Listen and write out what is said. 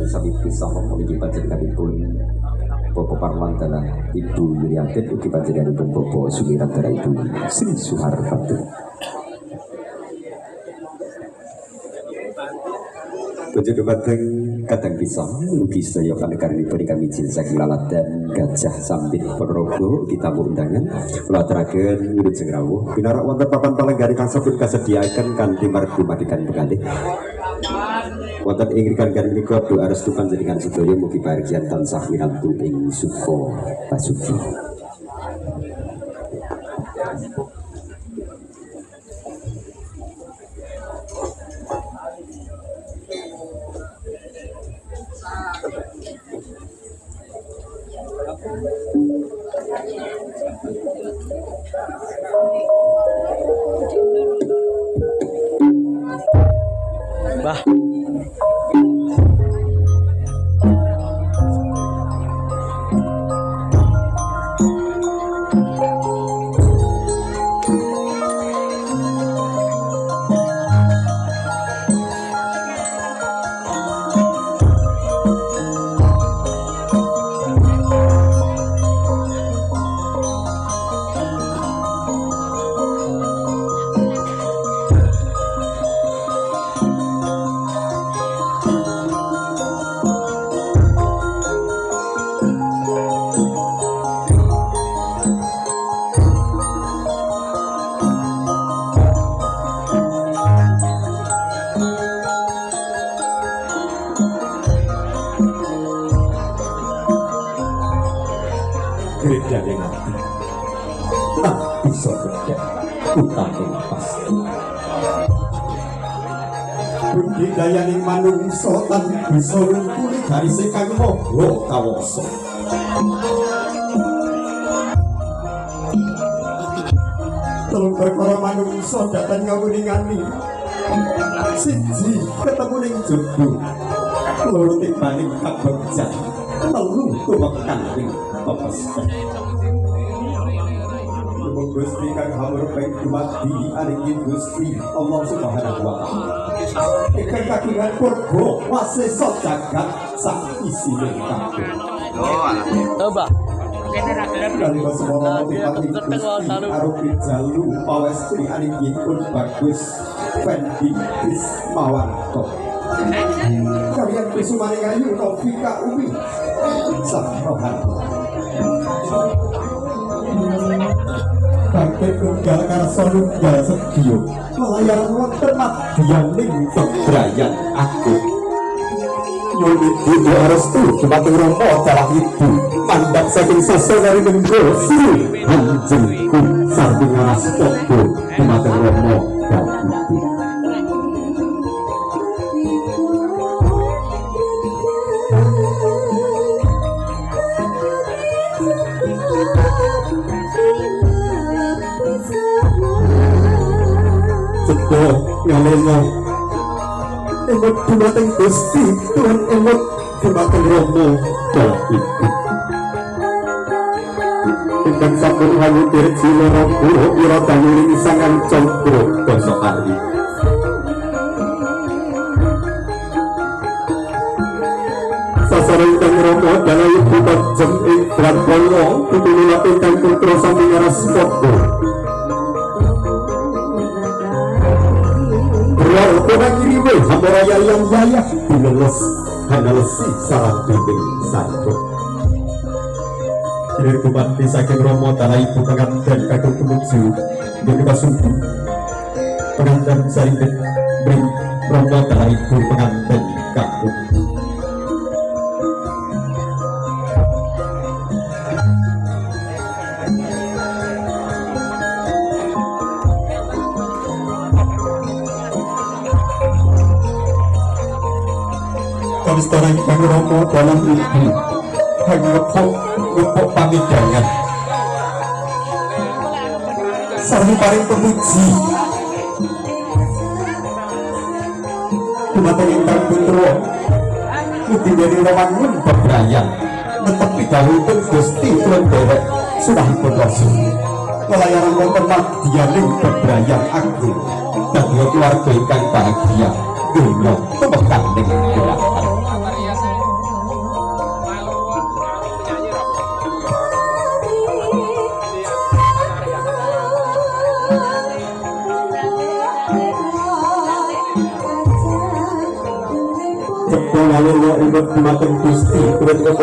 sami pisah menika panjenenganipun Bapak Parmantana Ibu Yulianti ugi panjenenganipun Bapak Sumiratara Ibu Sri Suhartati. Tujuh dumateng kadang pisah ugi sedaya panegaripun kami jin saking lalat dan Gajah Sambit Ponorogo kita undangan laturaken wiwit sing rawuh pinarak wonten papan palenggari kang sampun kasediaaken kanthi margi madikan penggalih wonten ing rikan menika doa restu panjenengan sedaya mugi paringgihan tansah winantu ing suka pasuci. Bah. Gedane ngati tak bisa gedhe utane pasti budidayaning manungsa tan bisa ngungkuli garise kang maha kawasa telung perkara manungsa datang ngawuningani siji ketemu ning jodo loro timbaning kabegjan telu tumekan ing pepesken Gusti kang hamur baik dumadi aring Gusti Allah Subhanahu wa taala ingkang kagungan purba wasesa jagat sak isine kabeh Coba. kali semana Gusti arupi jalu pawestri aring pun bagus Fendi Krismawanto kalian Kusumaning Ayu Novika Umi Saprohan Kakek tunggal karsa nunggal sedya melayan wonten madyaning bebrayan aku nyuwun ibu restu dumateng Rama dalah ibu mandat saking sasana nenggo sri hanjengku sareng ngastapa dumateng Rama dalah ibu ngalena emot dumateng Gusti Tuhan emot dumateng Rama dalah ibu ingkang sampun hawutir ciloro pura ira danyuling sangang candra dasa ari sasara ingkang Rama dalah ibu kajem ing Brahmana pitulungan ingkang putra sami ngaras padha Orang kiriwe hamoraya yang jaya dileles hanalesi salah bimbing sarko kiri bupati saking Rama dalah ibu pengantin kakung tumuju dari Pasubu pengantin saringan beri Rama dalah ibu pengantin kakung Kamistoran Kang Rama dalam ibu hang ngepok pamidangan sareng paring pemuji dumateng ingkang putra mugi dari rewangun bebrayan netepi dawuhipun Gusti Tuhan derek sunahipun rasul kelayaran wonten madyaning bebrayan agung dadi keluarga ingkang bahagia donya temekan ning kelatan lalu lo ikut mateng Gusti